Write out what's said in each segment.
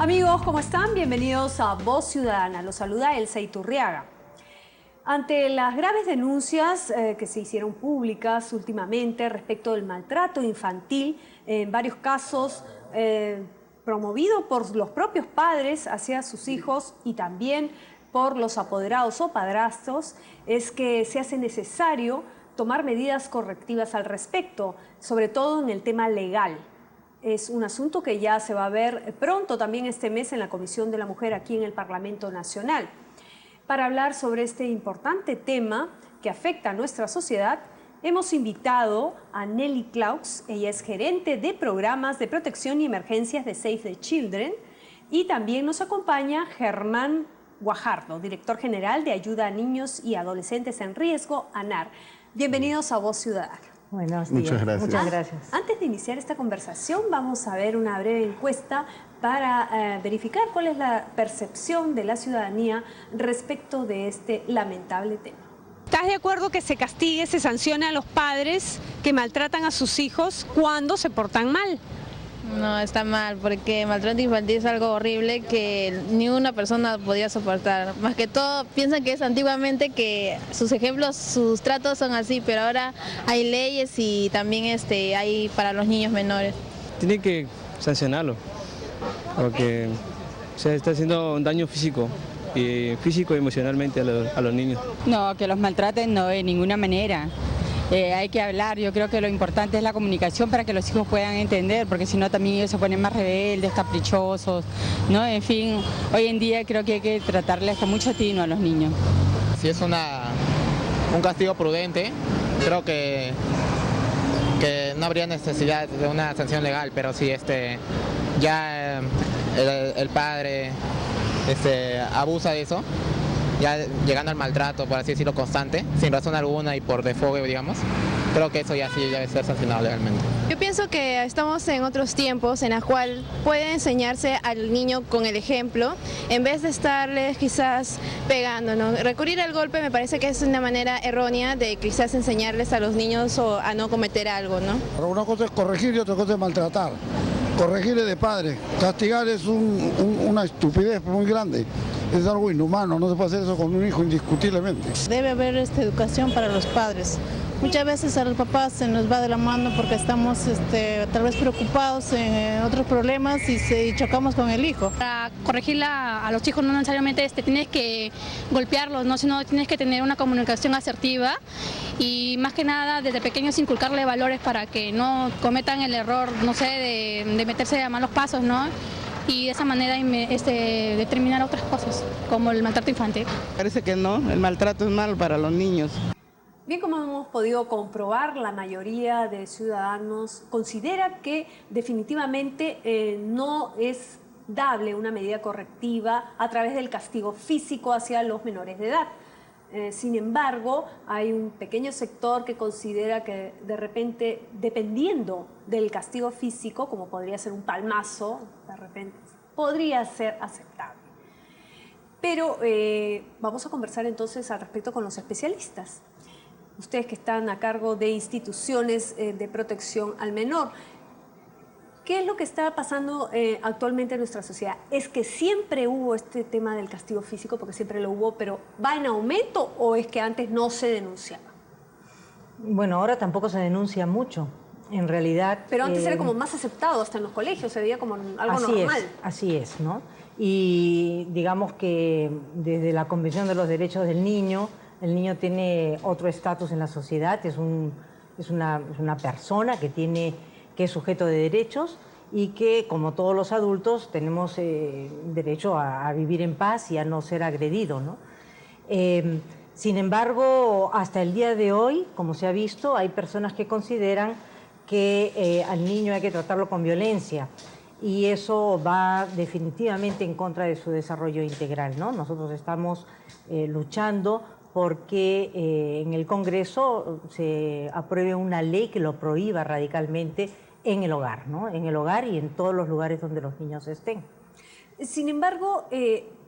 Amigos, ¿cómo están? Bienvenidos a Voz Ciudadana. Los saluda Elsa Iturriaga. Ante las graves denuncias que se hicieron públicas últimamente respecto del maltrato infantil, en varios casos promovido por los propios padres hacia sus hijos y también por los apoderados o padrastros, es que se hace necesario tomar medidas correctivas al respecto, sobre todo en el tema legal. Es un asunto que ya se va a ver pronto también este mes en la Comisión de la Mujer aquí en el Parlamento Nacional. Para hablar sobre este importante tema que afecta a nuestra sociedad, hemos invitado a Nelly Claux. Ella es gerente de programas de protección y emergencias de Save the Children, y también nos acompaña Germán Guajardo, director general de Ayuda a Niños y Adolescentes en Riesgo, ANAR. Bienvenidos a Voz Ciudadana. Buenos días. Muchas gracias. Muchas gracias. Antes de iniciar esta conversación, vamos a ver una breve encuesta para verificar cuál es la percepción de la ciudadanía respecto de este lamentable tema. ¿Estás de acuerdo que se castigue, se sancione a los padres que maltratan a sus hijos cuando se portan mal? No, está mal, porque el maltrato infantil es algo horrible que ni una persona podía soportar. Más que todo, piensan que es antiguamente que sus ejemplos, sus tratos son así, pero ahora hay leyes y también hay para los niños menores. Tiene que sancionarlo, porque se está haciendo un daño físico y emocionalmente a los niños. No, que los maltraten no de ninguna manera. Hay que hablar, yo creo que lo importante es la comunicación para que los hijos puedan entender, porque si no también ellos se ponen más rebeldes, caprichosos, ¿no? En fin, hoy en día creo que hay que tratarles con mucho tino a los niños. Si es un castigo prudente, creo que no habría necesidad de una sanción legal, pero si ya el padre abusa de eso, ya llegando al maltrato, por así decirlo, constante, sin razón alguna y por desahogo, digamos, creo que eso ya sí debe ser sancionado legalmente. Yo pienso que estamos en otros tiempos en los cuales puede enseñarse al niño con el ejemplo, en vez de estarles quizás pegando, ¿no? Recurrir al golpe me parece que es una manera errónea de quizás enseñarles a los niños a no cometer algo, ¿no? Una cosa es corregir y otra cosa es maltratar. Corregir es de padre, castigar es una estupidez muy grande. Es algo inhumano, no se puede hacer eso con un hijo indiscutiblemente. Debe haber educación para los padres. Muchas veces a los papás se nos va de la mano porque estamos tal vez preocupados en otros problemas y chocamos con el hijo. Para corregir a los hijos no necesariamente tienes que golpearlos, ¿no? Sino tienes que tener una comunicación asertiva y más que nada desde pequeños inculcarle valores para que no cometan el error, no sé, de meterse a malos pasos, ¿no? Y de esa manera determinar otras cosas, como el maltrato infantil. Parece que no, el maltrato es malo para los niños. Bien, como hemos podido comprobar, la mayoría de ciudadanos considera que definitivamente no es dable una medida correctiva a través del castigo físico hacia los menores de edad. Sin embargo, hay un pequeño sector que considera que de repente, dependiendo del castigo físico, como podría ser un palmazo, de repente podría ser aceptable. Pero vamos a conversar entonces al respecto con los especialistas. Ustedes que están a cargo de instituciones de protección al menor. ¿Qué es lo que está pasando actualmente en nuestra sociedad? ¿Es que siempre hubo este tema del castigo físico, porque siempre lo hubo, pero va en aumento, o es que antes no se denunciaba? Bueno, ahora tampoco se denuncia mucho, en realidad. Pero antes era como más aceptado, hasta en los colegios se veía como algo normal. Así es, ¿no? Y digamos que desde la Convención de los Derechos del Niño, el niño tiene otro estatus en la sociedad, es una persona que es sujeto de derechos y que, como todos los adultos, tenemos derecho a vivir en paz y a no ser agredido, ¿no? Sin embargo, hasta el día de hoy, como se ha visto, hay personas que consideran que al niño hay que tratarlo con violencia, y eso va definitivamente en contra de su desarrollo integral, ¿no? Nosotros estamos luchando porque en el Congreso se apruebe una ley que lo prohíba radicalmente en el hogar, ¿no? En el hogar y en todos los lugares donde los niños estén. Sin embargo,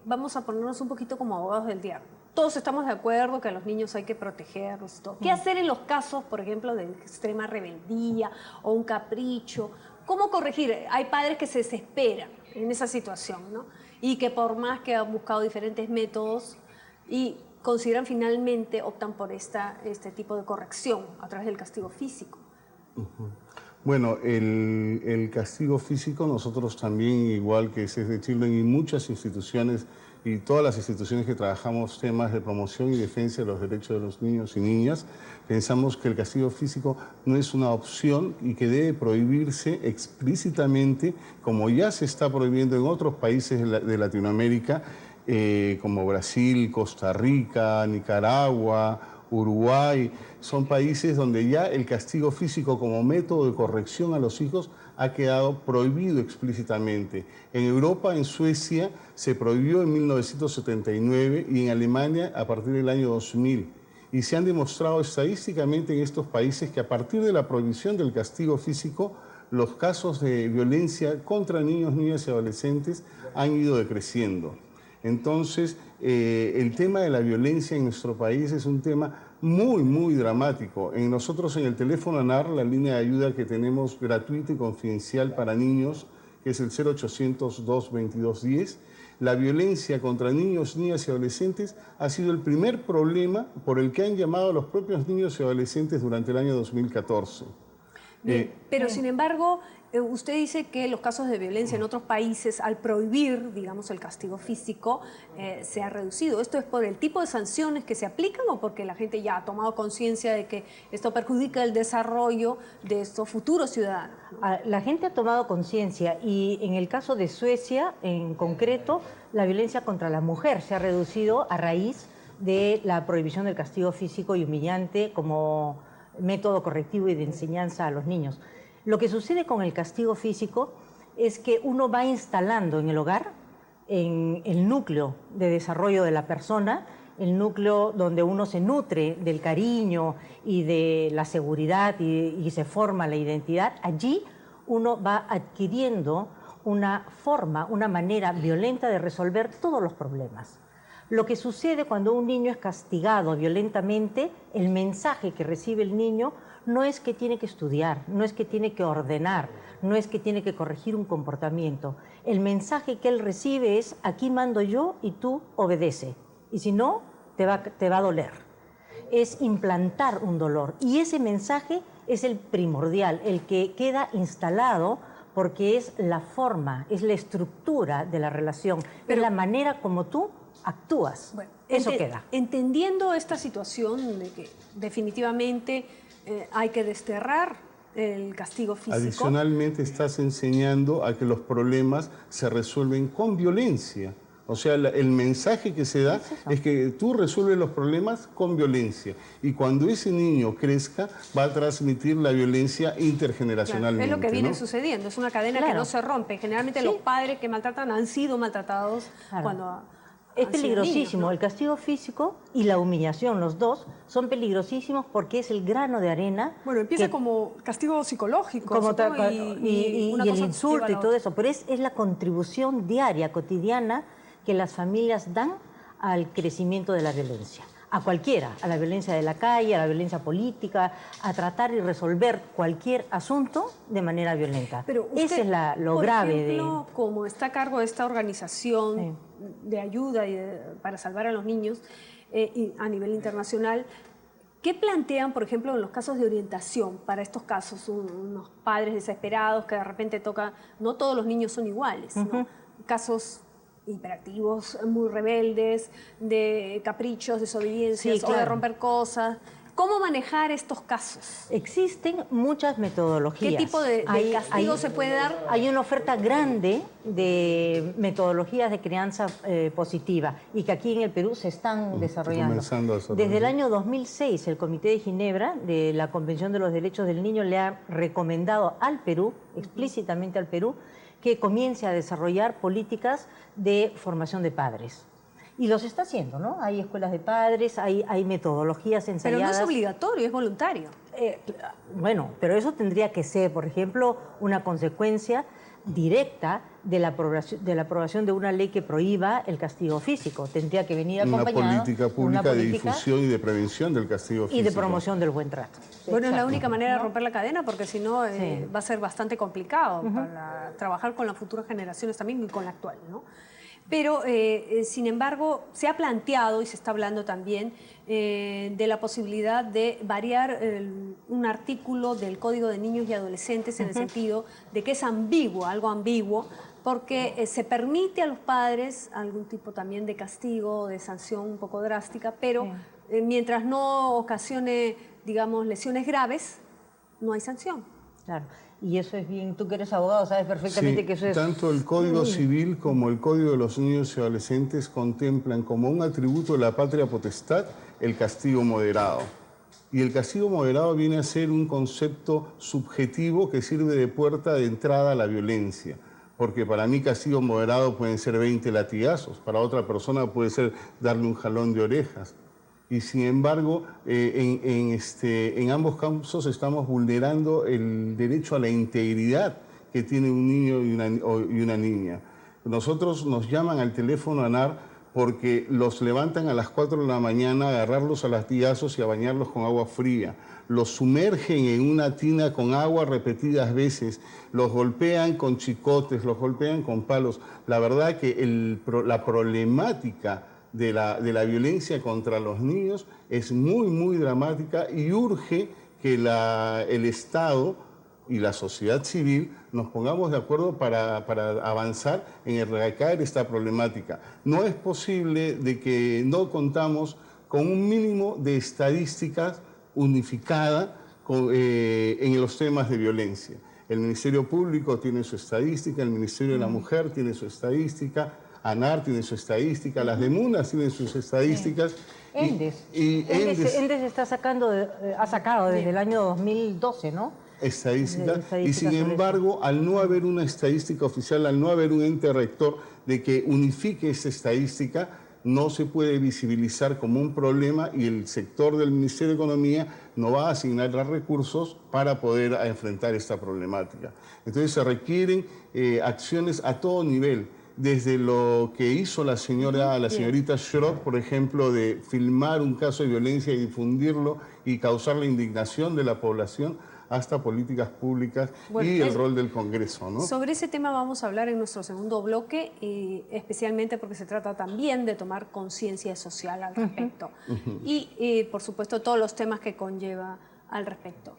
vamos a ponernos un poquito como abogados del diablo. Todos estamos de acuerdo que a los niños hay que protegerlos y todo. ¿Qué hacer en los casos, por ejemplo, de extrema rebeldía o un capricho? ¿Cómo corregir? Hay padres que se desesperan. en esa situación, ¿no? Y que por más que han buscado diferentes métodos y consideran finalmente, optan por este tipo de corrección a través del castigo físico. Bueno, el castigo físico nosotros también, igual que Save the Children y muchas instituciones y todas las instituciones que trabajamos temas de promoción y defensa de los derechos de los niños y niñas, pensamos que el castigo físico no es una opción y que debe prohibirse explícitamente, como ya se está prohibiendo en otros países de Latinoamérica, como Brasil, Costa Rica, Nicaragua, Uruguay. Son países donde ya el castigo físico como método de corrección a los hijos ha quedado prohibido explícitamente. En Europa, en Suecia, se prohibió en 1979 y en Alemania a partir del año 2000. Y se han demostrado estadísticamente en estos países que a partir de la prohibición del castigo físico, los casos de violencia contra niños, niñas y adolescentes han ido decreciendo. Entonces, el tema de la violencia en nuestro país es un tema muy, muy dramático. Nosotros en el teléfono ANAR, la línea de ayuda que tenemos gratuita y confidencial para niños, que es el 0800-222-10, la violencia contra niños, niñas y adolescentes ha sido el primer problema por el que han llamado a los propios niños y adolescentes durante el año 2014. Bien, pero sin embargo, usted dice que los casos de violencia en otros países, al prohibir, digamos, el castigo físico, se ha reducido. ¿Esto es por el tipo de sanciones que se aplican o porque la gente ya ha tomado conciencia de que esto perjudica el desarrollo de estos futuros ciudadanos? La gente ha tomado conciencia y en el caso de Suecia, en concreto, la violencia contra la mujer se ha reducido a raíz de la prohibición del castigo físico y humillante como método correctivo y de enseñanza a los niños. Lo que sucede con el castigo físico es que uno va instalando en el hogar, en el núcleo de desarrollo de la persona, el núcleo donde uno se nutre del cariño y de la seguridad y se forma la identidad, allí uno va adquiriendo una forma, una manera violenta de resolver todos los problemas. Lo que sucede cuando un niño es castigado violentamente, el mensaje que recibe el niño no es que tiene que estudiar, no es que tiene que ordenar, no es que tiene que corregir un comportamiento. El mensaje que él recibe es: aquí mando yo y tú obedece, y si no, te va a doler. Es implantar un dolor, y ese mensaje es el primordial, el que queda instalado porque es la forma, es la estructura de la relación, es la manera como tú actúas. Bueno, eso queda. Entendiendo esta situación de que definitivamente hay que desterrar el castigo físico. Adicionalmente estás enseñando a que los problemas se resuelven con violencia. O sea, el mensaje que se da es que tú resuelves los problemas con violencia. Y cuando ese niño crezca, va a transmitir la violencia intergeneracionalmente. Claro, es lo que viene ¿no? sucediendo, es una cadena que no se rompe. Generalmente los padres que maltratan han sido maltratados cuando... Es peligrosísimo, ¿no? El castigo físico y la humillación, los dos, son peligrosísimos porque es el grano de arena. Bueno, empieza como castigo psicológico. Como y el insulto y todo eso, pero es la contribución diaria, cotidiana, que las familias dan al crecimiento de la violencia. A cualquiera, a la violencia de la calle, a la violencia política, a tratar y resolver cualquier asunto de manera violenta. Pero usted, ese es lo grave. Por ejemplo, como está a cargo de esta organización de ayuda para salvar a los niños a nivel internacional, ¿qué plantean, por ejemplo, en los casos de orientación para estos casos? Unos padres desesperados que de repente tocan, no todos los niños son iguales, ¿no? Casos hiperactivos, muy rebeldes, de caprichos, desobediencias, o de romper cosas. ¿Cómo manejar estos casos? Existen muchas metodologías. ¿Qué tipo de castigo se puede dar? Hay una oferta grande de metodologías de crianza positiva y que aquí en el Perú se están desarrollando. Desde el año 2006, el Comité de Ginebra de la Convención de los Derechos del Niño le ha recomendado al Perú, explícitamente al Perú, que comience a desarrollar políticas de formación de padres. Y los está haciendo, ¿no? Hay escuelas de padres, hay metodologías ensayadas. Pero no es obligatorio, es voluntario. Bueno, pero eso tendría que ser, por ejemplo, una consecuencia directa de la aprobación de una ley que prohíba el castigo físico. Tendría que venir acompañado una política pública de difusión y de prevención del castigo físico. Y de promoción del buen trato. Bueno, es la única manera de romper la cadena, porque si no va a ser bastante complicado para trabajar con las futuras generaciones también y con la actual, ¿no? Pero, sin embargo, se ha planteado y se está hablando también de la posibilidad de variar un artículo del Código de Niños y Adolescentes en el sentido de que es ambiguo, algo ambiguo, porque se permite a los padres algún tipo también de castigo, de sanción un poco drástica, pero mientras no ocasione, digamos, lesiones graves, no hay sanción. Claro. Y eso es bien, tú que eres abogado sabes perfectamente que eso es... Tanto el Código Civil como el Código de los Niños y Adolescentes contemplan como un atributo de la patria potestad el castigo moderado. Y el castigo moderado viene a ser un concepto subjetivo que sirve de puerta de entrada a la violencia. Porque para mí castigo moderado pueden ser 20 latigazos, para otra persona puede ser darle un jalón de orejas. Y sin embargo, en ambos casos estamos vulnerando el derecho a la integridad que tiene un niño y una niña. Nosotros nos llaman al teléfono ANAR porque los levantan a las 4 de la mañana a agarrarlos a latigazos y a bañarlos con agua fría. Los sumergen en una tina con agua repetidas veces, los golpean con chicotes, los golpean con palos. La verdad que la problemática de la violencia contra los niños es muy, muy dramática y urge que el Estado y la sociedad civil nos pongamos de acuerdo para avanzar en erradicar esta problemática. No es posible de que no contamos con un mínimo de estadísticas unificada en los temas de violencia. El Ministerio Público tiene su estadística, el Ministerio de la Mujer tiene su estadística, ANAR tiene su estadística, las DEMUNAS tienen sus estadísticas. ENDES. ENDES ha sacado desde el año 2012, ¿no? Estadística. Y sin embargo, al no haber una estadística oficial, al no haber un ente rector de que unifique esta estadística, no se puede visibilizar como un problema y el sector del Ministerio de Economía no va a asignar los recursos para poder enfrentar esta problemática. Entonces se requieren acciones a todo nivel. Desde lo que hizo la señorita Schrock, por ejemplo, de filmar un caso de violencia y difundirlo y causar la indignación de la población, hasta políticas públicas y el rol del Congreso, ¿no? Sobre ese tema vamos a hablar en nuestro segundo bloque, especialmente porque se trata también de tomar conciencia social al respecto. Y, por supuesto, todos los temas que conlleva al respecto.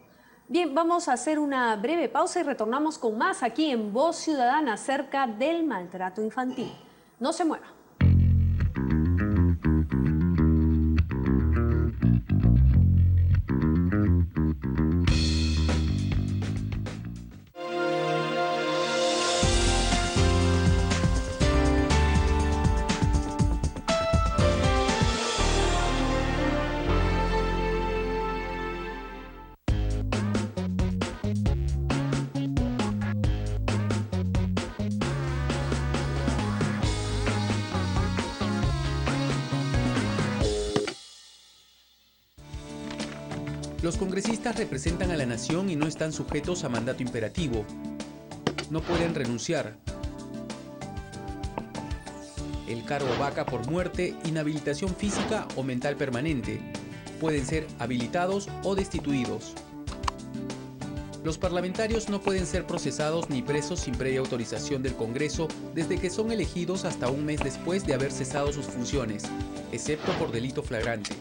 Bien, vamos a hacer una breve pausa y retornamos con más aquí en Voz Ciudadana acerca del maltrato infantil. No se mueva. Los congresistas representan a la nación y no están sujetos a mandato imperativo. No pueden renunciar. El cargo vaca por muerte, inhabilitación física o mental permanente. Pueden ser habilitados o destituidos. Los parlamentarios no pueden ser procesados ni presos sin previa autorización del Congreso desde que son elegidos hasta un mes después de haber cesado sus funciones, excepto por delito flagrante.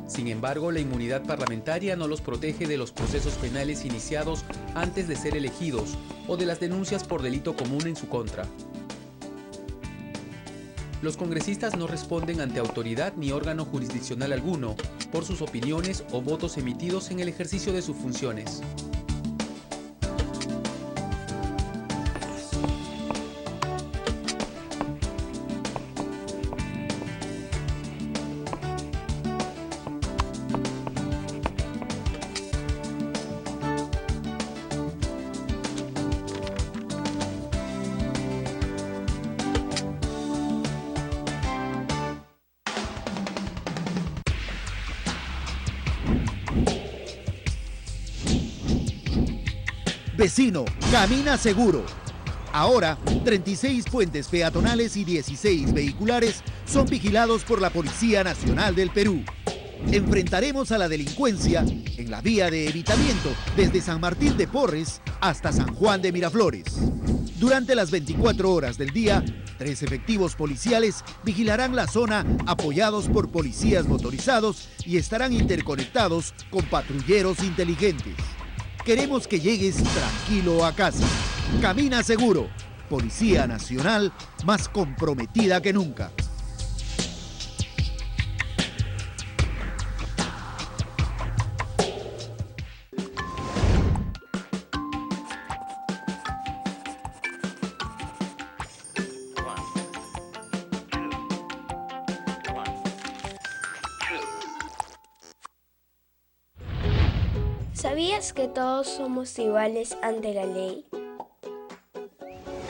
Sin embargo, la inmunidad parlamentaria no los protege de los procesos penales iniciados antes de ser elegidos o de las denuncias por delito común en su contra. Los congresistas no responden ante autoridad ni órgano jurisdiccional alguno por sus opiniones o votos emitidos en el ejercicio de sus funciones. Vecino, camina seguro. Ahora, 36 puentes peatonales y 16 vehiculares son vigilados por la Policía Nacional del Perú. Enfrentaremos a la delincuencia en la vía de evitamiento desde San Martín de Porres hasta San Juan de Miraflores. Durante las 24 horas del día, 3 efectivos policiales vigilarán la zona apoyados por policías motorizados y estarán interconectados con patrulleros inteligentes. Queremos que llegues tranquilo a casa. Camina seguro. Policía Nacional más comprometida que nunca. ¿Sabías que todos somos iguales ante la ley?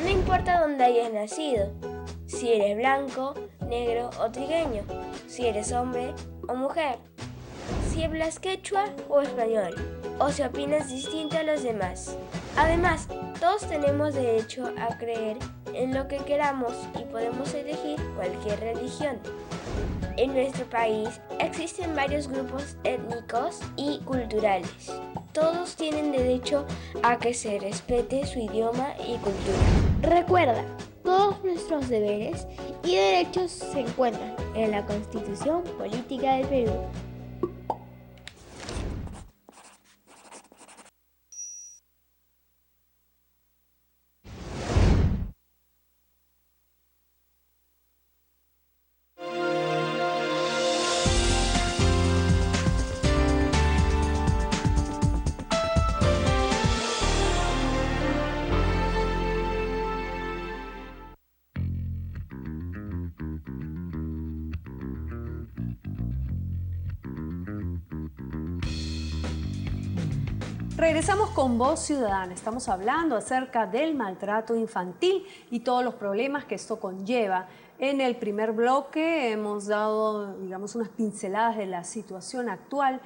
No importa dónde hayas nacido, si eres blanco, negro o trigueño, si eres hombre o mujer, si hablas quechua o español, o si opinas distinto a los demás. Además, todos tenemos derecho a creer en lo que queramos y podemos elegir cualquier religión. En nuestro país existen varios grupos étnicos y culturales. Todos tienen derecho a que se respete su idioma y cultura. Recuerda, todos nuestros deberes y derechos se encuentran en la Constitución Política del Perú. Regresamos con Voz Ciudadana. Estamos hablando acerca del maltrato infantil y todos los problemas que esto conlleva. En el primer bloque hemos dado, digamos, unas pinceladas de la situación actual,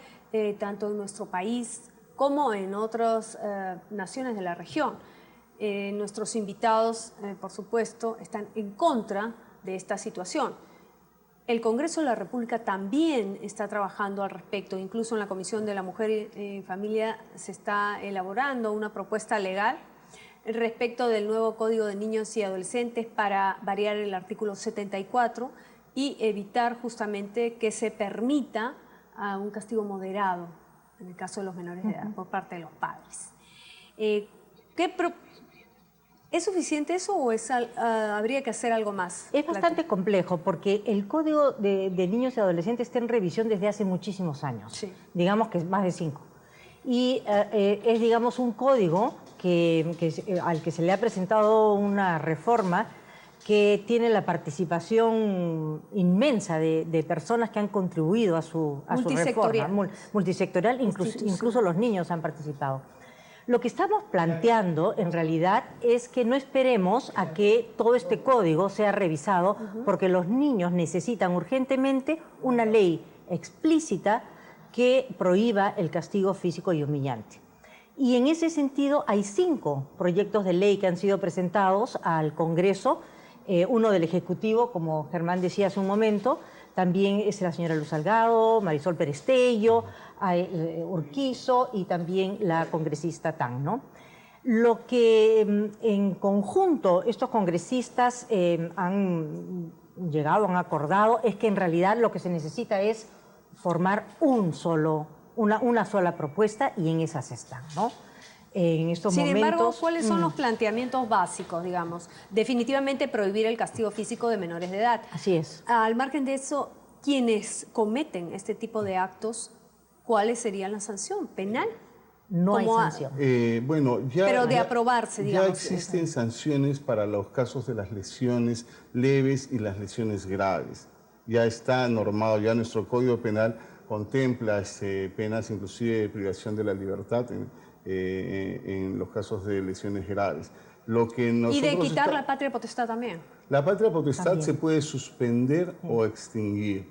tanto en nuestro país como en otras naciones de la región. Nuestros invitados, por supuesto, están en contra de esta situación. El Congreso de la República también está trabajando al respecto. Incluso en la Comisión de la Mujer y Familia se está elaborando una propuesta legal respecto del nuevo Código de Niños y Adolescentes para variar el artículo 74 y evitar justamente que se permita un castigo moderado en el caso de los menores de edad por parte de los padres. ¿Es suficiente eso o habría que hacer algo más? Es bastante complejo porque el Código de Niños y Adolescentes está en revisión desde hace muchísimos años, sí. Digamos que más de 5. Y es, digamos, un código al que se le ha presentado una reforma que tiene la participación inmensa de personas que han contribuido a su reforma. Multisectorial, incluso los niños han participado. Lo que estamos planteando, en realidad, es que no esperemos a que todo este código sea revisado, porque los niños necesitan urgentemente una ley explícita que prohíba el castigo físico y humillante. Y en ese sentido hay 5 proyectos de ley que han sido presentados al Congreso, uno del Ejecutivo, como Germán decía hace un momento, también es la señora Luz Salgado, Marisol Perestello, Urquizo y también la congresista Tan, ¿no? Lo que en conjunto estos congresistas han acordado es que en realidad lo que se necesita es formar una sola propuesta y en esas están, ¿no? En estos Sin momentos, embargo, ¿cuáles son los planteamientos básicos, digamos? Definitivamente prohibir el castigo físico de menores de edad. Así es. Al margen de eso, quienes cometen este tipo de actos, ¿cuáles serían la sanción? ¿Penal? No hay sanción. Bueno, pero de aprobarse, digamos. Ya existen sanciones para los casos de las lesiones leves y las lesiones graves. Ya está normado, ya nuestro Código Penal contempla penas inclusive de privación de la libertad en los casos de lesiones graves. Y de quitar la patria potestad también. La patria potestad se puede suspender o extinguir,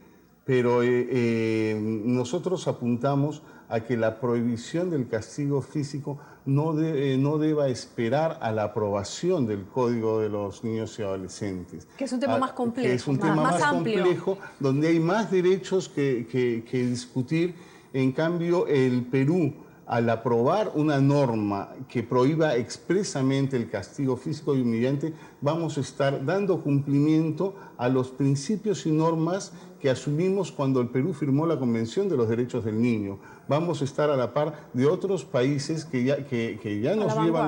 pero nosotros apuntamos a que la prohibición del castigo físico no deba esperar a la aprobación del Código de los Niños y Adolescentes. Que es un tema más complejo, que es un tema más amplio. complejo, donde hay más derechos que discutir. En cambio, el Perú, al aprobar una norma que prohíba expresamente el castigo físico y humillante, vamos a estar dando cumplimiento a los principios y normas que asumimos cuando el Perú firmó la Convención de los Derechos del Niño. Vamos a estar a la par de otros países que ya nos llevan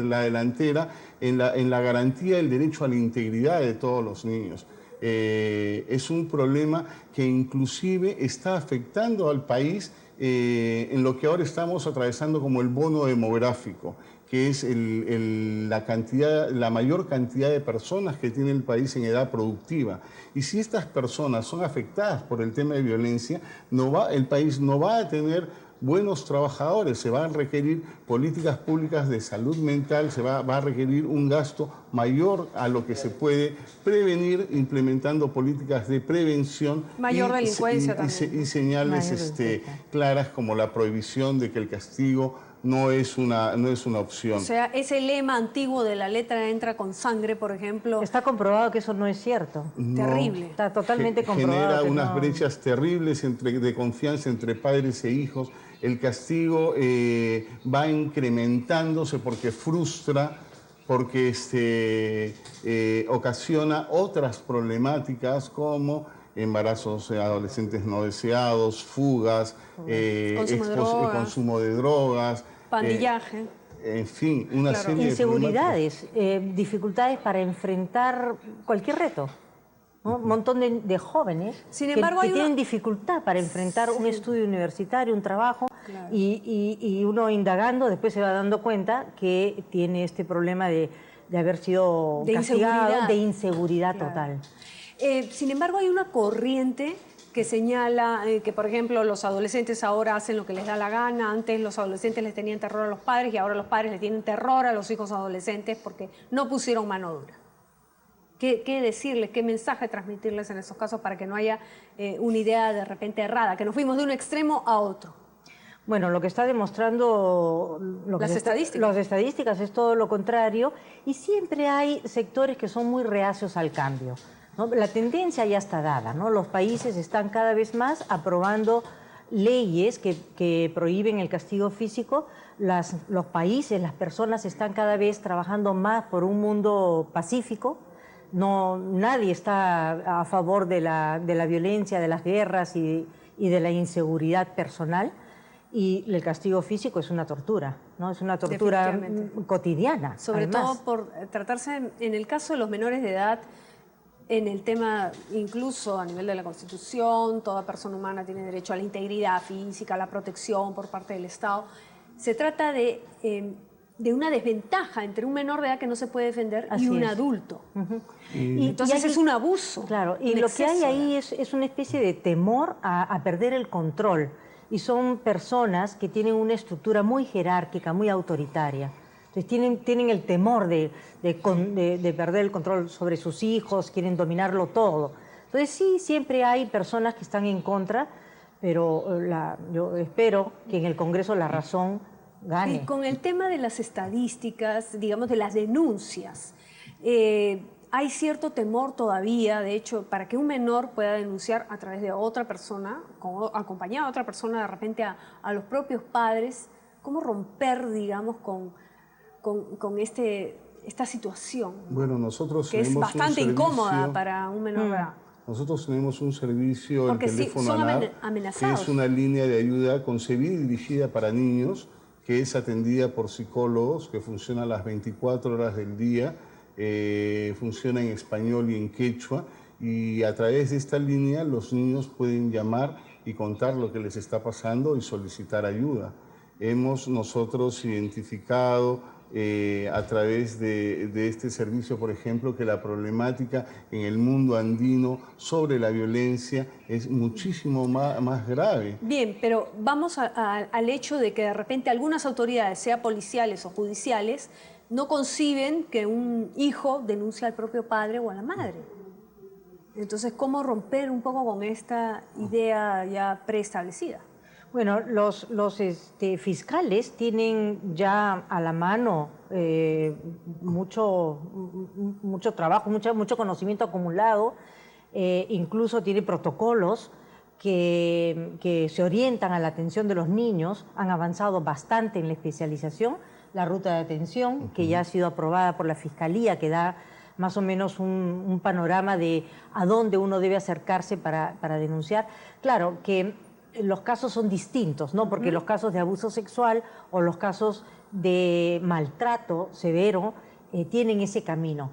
la delantera en la garantía del derecho a la integridad de todos los niños. Es un problema que inclusive está afectando al país en lo que ahora estamos atravesando como el bono demográfico, que es la mayor cantidad de personas que tiene el país en edad productiva. Y si estas personas son afectadas por el tema de violencia, el país no va a tener buenos trabajadores, se van a requerir políticas públicas de salud mental, va a requerir un gasto mayor a lo que se puede prevenir implementando políticas de prevención. Mayor delincuencia también. Y señales claras como la prohibición de que el castigo no es una opción. O sea, ese lema antiguo de la letra entra con sangre, por ejemplo. Está comprobado que eso no es cierto. Terrible. Está totalmente comprobado. Genera unas brechas terribles de confianza entre padres e hijos. El castigo va incrementándose porque frustra, porque ocasiona otras problemáticas como embarazos adolescentes no deseados, fugas, consumo de drogas, pandillaje. En fin, una serie de inseguridades, dificultades para enfrentar cualquier reto. ¿no? Un montón de jóvenes que tienen dificultad para enfrentar un estudio universitario, un trabajo, y uno indagando después se va dando cuenta que tiene este problema de haber sido castigado, de inseguridad total. Sin embargo, hay una corriente que señala que, por ejemplo, los adolescentes ahora hacen lo que les da la gana. Antes los adolescentes les tenían terror a los padres y ahora los padres le tienen terror a los hijos adolescentes porque no pusieron mano dura. ¿Qué decirles, qué mensaje transmitirles en esos casos para que no haya una idea de repente errada, que nos fuimos de un extremo a otro? Bueno, lo que está demostrando las estadísticas es todo lo contrario, y siempre hay sectores que son muy reacios al cambio, ¿no? La tendencia ya está dada, ¿no? Los países están cada vez más aprobando leyes que prohíben el castigo físico. Los países, las personas están cada vez trabajando más por un mundo pacífico. Nadie está a favor de la violencia, de las guerras y de la inseguridad personal. Y el castigo físico es una tortura, ¿no? Es una tortura cotidiana. Sobre todo por tratarse, en el caso de los menores de edad, en el tema, incluso a nivel de la Constitución, toda persona humana tiene derecho a la integridad física, a la protección por parte del Estado. Se trata de una desventaja entre un menor de edad que no se puede defender y un adulto. Entonces es un abuso. Claro, y lo que hay ahí es una especie de temor a perder el control. Y son personas que tienen una estructura muy jerárquica, muy autoritaria. Entonces tienen el temor de perder el control sobre sus hijos, quieren dominarlo todo. Entonces sí, siempre hay personas que están en contra, pero yo espero que en el Congreso la razón gane. Y con el tema de las estadísticas, digamos, de las denuncias, hay cierto temor todavía, de hecho, para que un menor pueda denunciar a través de otra persona, acompañado de otra persona, de repente a los propios padres. ¿Cómo romper, digamos, con esta situación? Bueno, nosotros que es bastante incómoda para un menor de edad. Nosotros tenemos un servicio, el teléfono ANAR, amenazados. que es una línea de ayuda concebida y dirigida para niños, que es atendida por psicólogos, que funciona las 24 horas del día, funciona en español y en quechua, y a través de esta línea los niños pueden llamar y contar lo que les está pasando y solicitar ayuda. Hemos nosotros identificado a través de este servicio, por ejemplo, que la problemática en el mundo andino sobre la violencia es muchísimo más grave. Bien, pero vamos al hecho de que de repente algunas autoridades, sea policiales o judiciales, no conciben que un hijo denuncie al propio padre o a la madre. Entonces, ¿cómo romper un poco con esta idea ya preestablecida? Bueno, los fiscales tienen ya a la mano mucho trabajo, mucho conocimiento acumulado, incluso tiene protocolos que se orientan a la atención de los niños, han avanzado bastante en la especialización, la ruta de atención, que ya ha sido aprobada por la Fiscalía, que da más o menos un panorama de a dónde uno debe acercarse para denunciar. Claro que los casos son distintos, ¿no? Porque los casos de abuso sexual o los casos de maltrato severo tienen ese camino.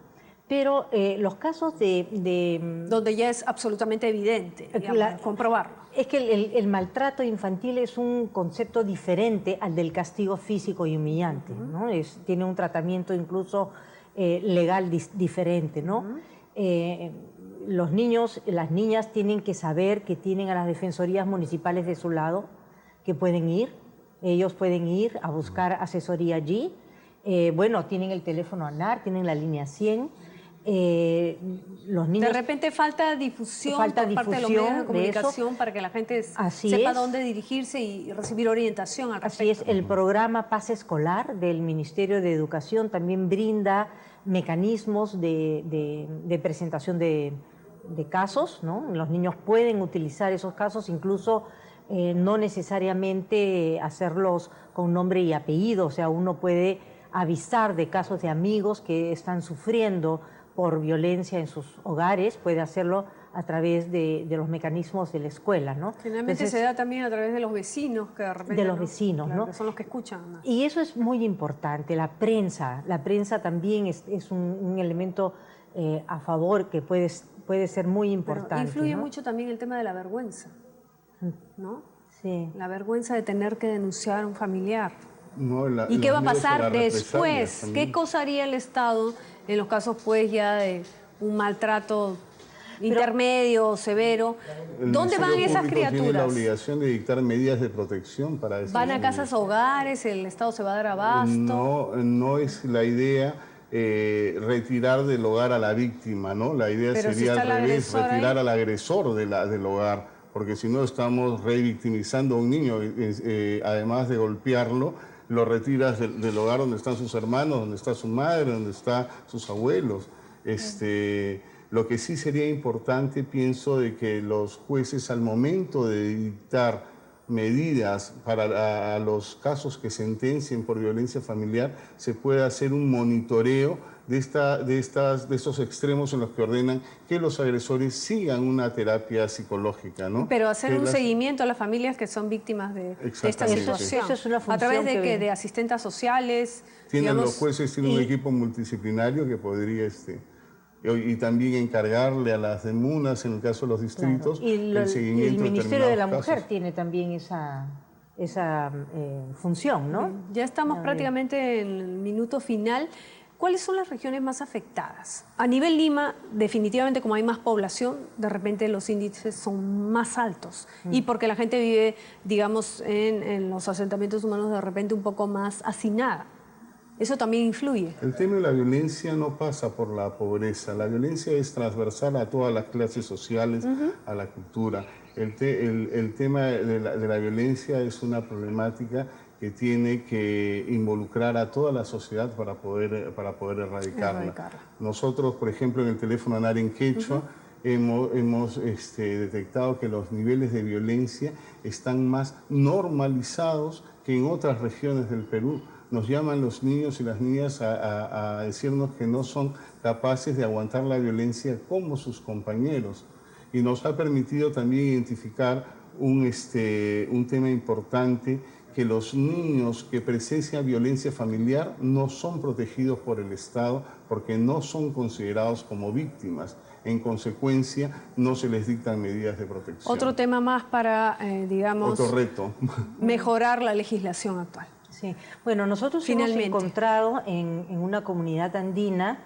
Pero los casos donde ya es absolutamente evidente, digamos, comprobarlo. Es que el maltrato infantil es un concepto diferente al del castigo físico y humillante, ¿no? Tiene un tratamiento incluso legal diferente, ¿no? Los niños, las niñas tienen que saber que tienen a las defensorías municipales de su lado, que pueden ir, ellos pueden ir a buscar asesoría allí. Bueno, tienen el teléfono ANAR, tienen la línea 100. Los niños, de repente falta difusión por parte de los medios de comunicación para que la gente sepa dónde dirigirse y recibir orientación al respecto. Así es, el programa Paz Escolar del Ministerio de Educación también brinda mecanismos de presentación de casos, ¿no? Los niños pueden utilizar esos casos, incluso no necesariamente hacerlos con nombre y apellido, o sea, uno puede avisar de casos de amigos que están sufriendo por violencia en sus hogares, puede hacerlo a través de los mecanismos de la escuela, ¿no? Generalmente se da también a través de los vecinos, que de repente, de los vecinos, claro, ¿no? Que son los que escuchan, ¿no? Y eso es muy importante, la prensa también es un elemento a favor que puede ser muy importante. Pero influye, ¿no? mucho también el tema de la vergüenza, ¿no? Sí. La vergüenza de tener que denunciar a un familiar. No, ¿Y qué va a pasar después? ¿Qué cosa haría el Estado en los casos pues ya de un maltrato intermedio, severo? ¿Dónde van esas criaturas? Tiene la obligación de dictar medidas de protección para eso. ¿Van a casas hogares? ¿El Estado se va a dar abasto? No es la idea retirar del hogar a la víctima, ¿no? La idea sería al revés, retirar al agresor del hogar, porque si no estamos revictimizando a un niño, además de golpearlo, lo retiras del hogar donde están sus hermanos, donde está su madre, donde están sus abuelos. Lo que sí sería importante, pienso, de que los jueces al momento de dictar medidas para a los casos que sentencien por violencia familiar, se pueda hacer un monitoreo de estos extremos en los que ordenan que los agresores sigan una terapia psicológica, ¿no? Pero hacer un seguimiento a las familias que son víctimas de esta situación. Eso es una función a través de asistentes sociales. Los jueces tienen un equipo multidisciplinario que podría y también encargarle a las demunas, en el caso de los distritos, claro. Y el seguimiento. El Ministerio de la Mujer casos. tiene también esa función, ¿no? Ya estamos prácticamente en el minuto final. ¿Cuáles son las regiones más afectadas? A nivel Lima, definitivamente como hay más población, de repente los índices son más altos. Y porque la gente vive, digamos, en los asentamientos humanos de repente un poco más hacinada. Eso también influye. El tema de la violencia no pasa por la pobreza. La violencia es transversal a todas las clases sociales, a la cultura. El tema de la violencia es una problemática que tiene que involucrar a toda la sociedad para poder erradicarla. Nosotros, por ejemplo, en el teléfono ANAR en Quechua, hemos detectado que los niveles de violencia están más normalizados que en otras regiones del Perú. Nos llaman los niños y las niñas a decirnos que no son capaces de aguantar la violencia como sus compañeros. Y nos ha permitido también identificar un tema importante, que los niños que presencian violencia familiar no son protegidos por el Estado porque no son considerados como víctimas. En consecuencia, no se les dictan medidas de protección. Otro tema más para, digamos, otro reto. Mejorar la legislación actual. Sí. Bueno, nosotros hemos encontrado en una comunidad andina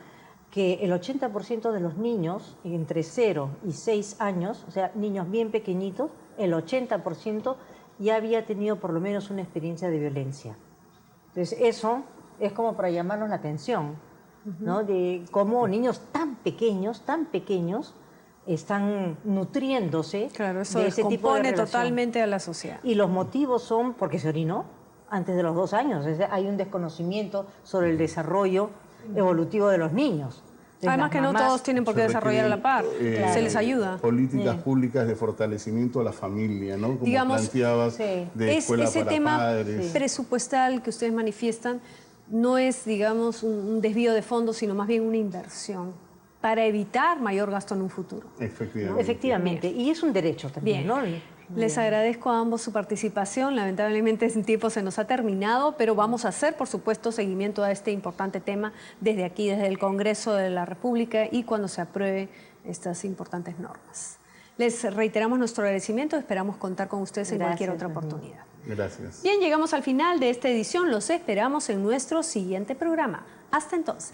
que el 80% de los niños entre 0 y 6 años, o sea, niños bien pequeñitos, el 80% ya había tenido por lo menos una experiencia de violencia. Entonces, eso es como para llamarnos la atención, ¿no? De cómo niños tan pequeños, están nutriéndose eso de ese tipo de descompone relación. totalmente a la sociedad. Y los motivos son porque se orinó antes de los 2 años. Hay un desconocimiento sobre el desarrollo evolutivo de los niños. Además que no todos tienen por qué desarrollar a la par, se les ayuda. Políticas públicas de fortalecimiento a la familia, ¿no? Como Digamos, planteabas, de escuela ese para tema padres. presupuestal que ustedes manifiestan no es, digamos, un desvío de fondos, sino más bien una inversión para evitar mayor gasto en un futuro. Efectivamente. Y es un derecho también, Bien. ¿no? Les agradezco a ambos su participación. Lamentablemente el tiempo se nos ha terminado, pero vamos a hacer, por supuesto, seguimiento a este importante tema desde aquí, desde el Congreso de la República y cuando se aprueben estas importantes normas. Les reiteramos nuestro agradecimiento, esperamos contar con ustedes en cualquier otra oportunidad. Gracias. Bien, llegamos al final de esta edición. Los esperamos en nuestro siguiente programa. Hasta entonces.